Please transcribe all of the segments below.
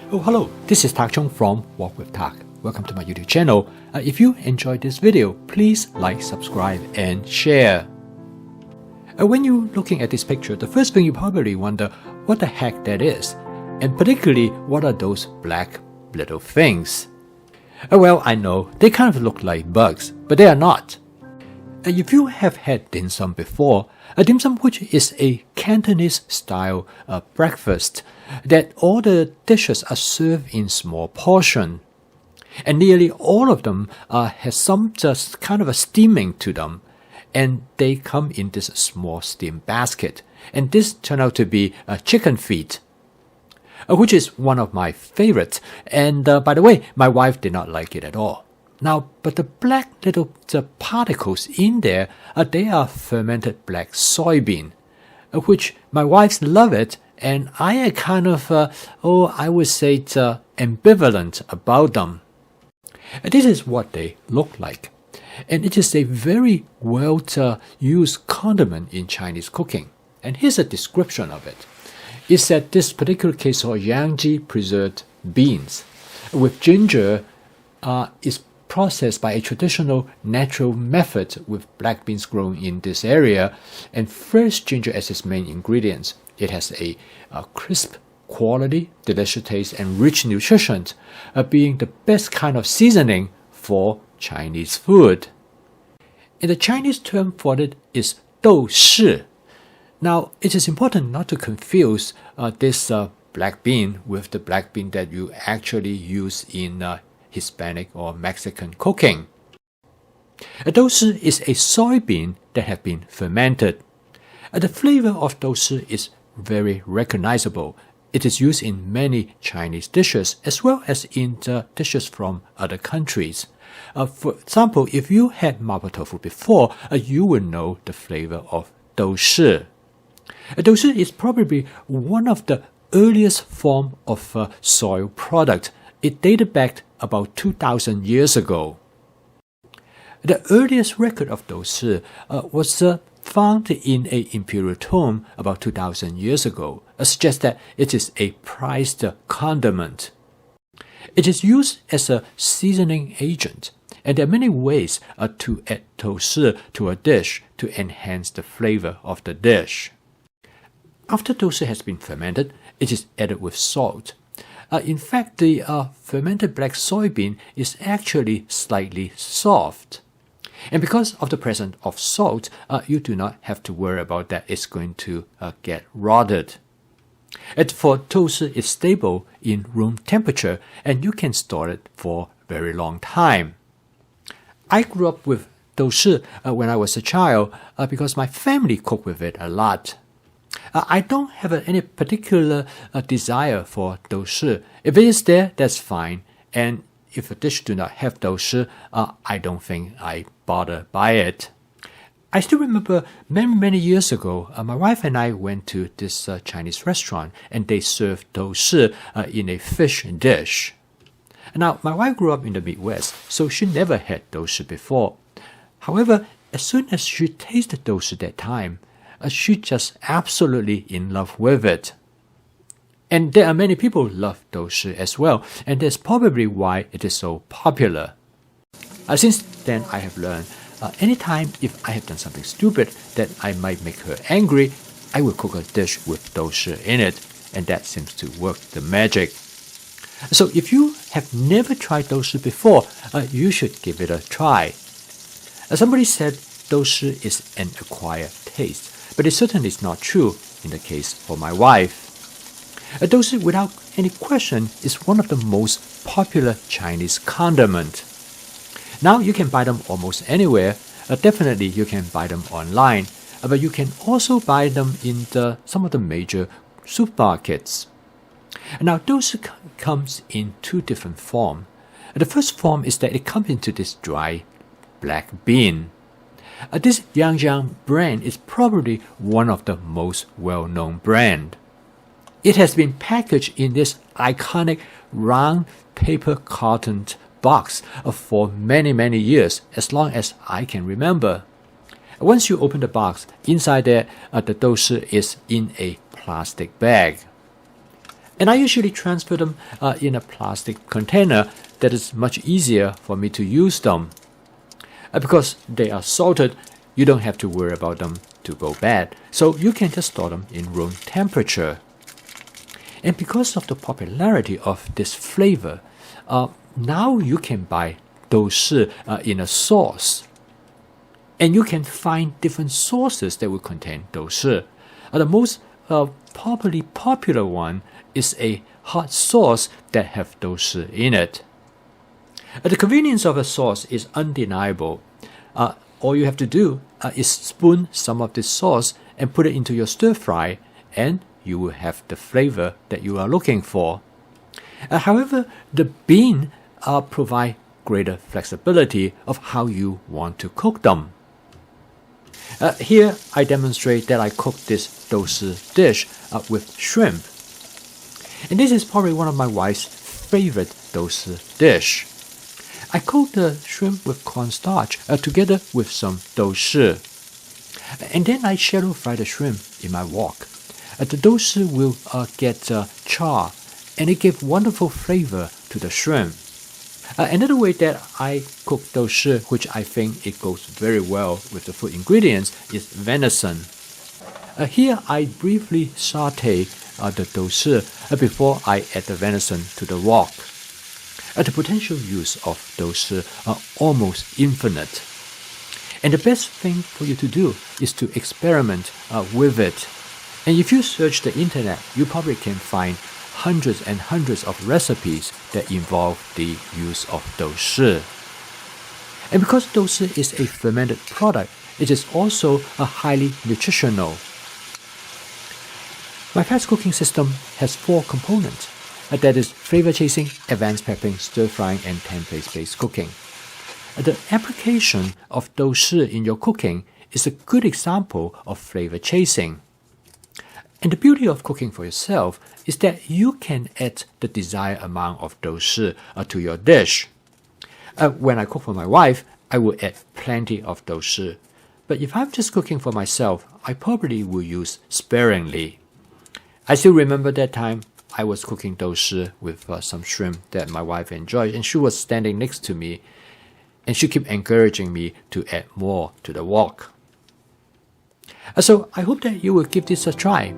Oh, hello, this is Tak Chung from Walk with Tak. Welcome to my YouTube channel. If you enjoyed this video, please like, subscribe, and share. When you're looking at this picture, the first thing you probably wonder what the heck that is, and particularly what are those black little things. Well, I know, they kind of look like bugs, but they are not. If you have had dim sum before, a dim sum which is a Cantonese style breakfast, that all the dishes are served in small portion. And nearly all of them has some just kind of a steaming to them. And they come in this small steam basket. And this turned out to be chicken feet, which is one of my favorites. And by the way, my wife did not like it at all. Now, but the black little particles in there, they are fermented black soybean, which my wife love it, and I am kind of, I would say, ambivalent about them. This is what they look like, and it is a very well used condiment in Chinese cooking. And here's a description of it. It said this particular case of Yangji preserved beans with ginger is processed by a traditional natural method with black beans grown in this area and fresh ginger as its main ingredients. It has a crisp quality, delicious taste, and rich nutrition, being the best kind of seasoning for Chinese food. And the Chinese term for it is douchi. Now, it is important not to confuse this black bean with the black bean that you actually use in Hispanic or Mexican cooking. A douchi is a soybean that have been fermented. The flavor of douchi is very recognizable. It is used in many Chinese dishes as well as in the dishes from other countries. For example, if you had mapo tofu before, you will know the flavor of douchi. Douchi is probably one of the earliest form of soy product. It dated back about 2,000 years ago. The earliest record of douchi was found in an imperial tomb about 2,000 years ago, suggests that it is a prized condiment. It is used as a seasoning agent, and there are many ways to add douchi to a dish to enhance the flavor of the dish. After douchi has been fermented, it is added with salt. In fact, the fermented black soybean is actually slightly soft. And because of the presence of salt, you do not have to worry about that it's going to get rotted. And for douchi is stable in room temperature, and you can store it for a very long time. I grew up with douchi when I was a child because my family cooked with it a lot. I don't have any particular desire for douchi. If it is there, that's fine. And if a dish do not have douchi, I don't think I bother by it. I still remember many years ago, my wife and I went to this Chinese restaurant and they served douchi in a fish dish. Now, my wife grew up in the Midwest, so she never had douchi before. However, as soon as she tasted douchi that time, she just absolutely in love with it. And there are many people who love douchi as well, and that's probably why it is so popular. Since then, I have learned, anytime if I have done something stupid that I might make her angry, I will cook a dish with douchi in it, and that seems to work the magic. So if you have never tried douchi before, you should give it a try. Somebody said douchi is an acquired taste. But it certainly is not true in the case for my wife. Douchi, without any question, is one of the most popular Chinese condiment. Now you can buy them almost anywhere. Definitely you can buy them online, but you can also buy them in some of the major supermarkets. Now douchi comes in two different forms. The first form is that it comes into this dry black bean. This Yang brand is probably one of the most well-known brand. It has been packaged in this iconic round paper carton box for many years, as long as I can remember. Once you open the box, inside there the douchi is in a plastic bag. And I usually transfer them in a plastic container that is much easier for me to use them. Because they are salted, you don't have to worry about them to go bad, so you can just store them in room temperature. And because of the popularity of this flavor, now you can buy douchi in a sauce. And you can find different sauces that will contain douchi. The most popular one is a hot sauce that have douchi in it. The convenience of a sauce is undeniable. All you have to do is spoon some of this sauce and put it into your stir fry, and you will have the flavor that you are looking for. However, the bean provide greater flexibility of how you want to cook them. Here I demonstrate that I cooked this douchi dish with shrimp. And this is probably one of my wife's favorite douchi dish. I coat the shrimp with cornstarch together with some douchi. And then I shallow fry the shrimp in my wok. The douchi will get char, and it gives wonderful flavor to the shrimp. Another way that I cook douchi, which I think it goes very well with the food ingredients, is venison. Here I briefly saute the douchi before I add the venison to the wok. The potential use of douchi are almost infinite. And the best thing for you to do is to experiment with it. And if you search the internet, you probably can find hundreds and hundreds of recipes that involve the use of douchi. And because douchi is a fermented product, it is also highly nutritional. My fast cooking system has 4 components. That is flavor chasing, advanced prepping, stir frying, and template-based cooking. The application of douchi in your cooking is a good example of flavor chasing. And the beauty of cooking for yourself is that you can add the desired amount of douchi to your dish. When I cook for my wife, I will add plenty of douchi. But if I'm just cooking for myself, I probably will use sparingly. I still remember that time I was cooking douchi with some shrimp that my wife enjoyed, and she was standing next to me, and she kept encouraging me to add more to the wok. So I hope that you will give this a try.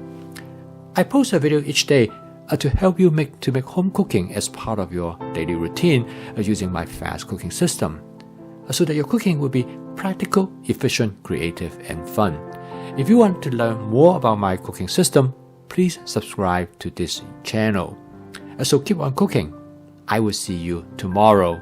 I post a video each day to help you make home cooking as part of your daily routine using my fast cooking system, so that your cooking will be practical, efficient, creative, and fun. If you want to learn more about my cooking system, please subscribe to this channel. So keep on cooking. I will see you tomorrow.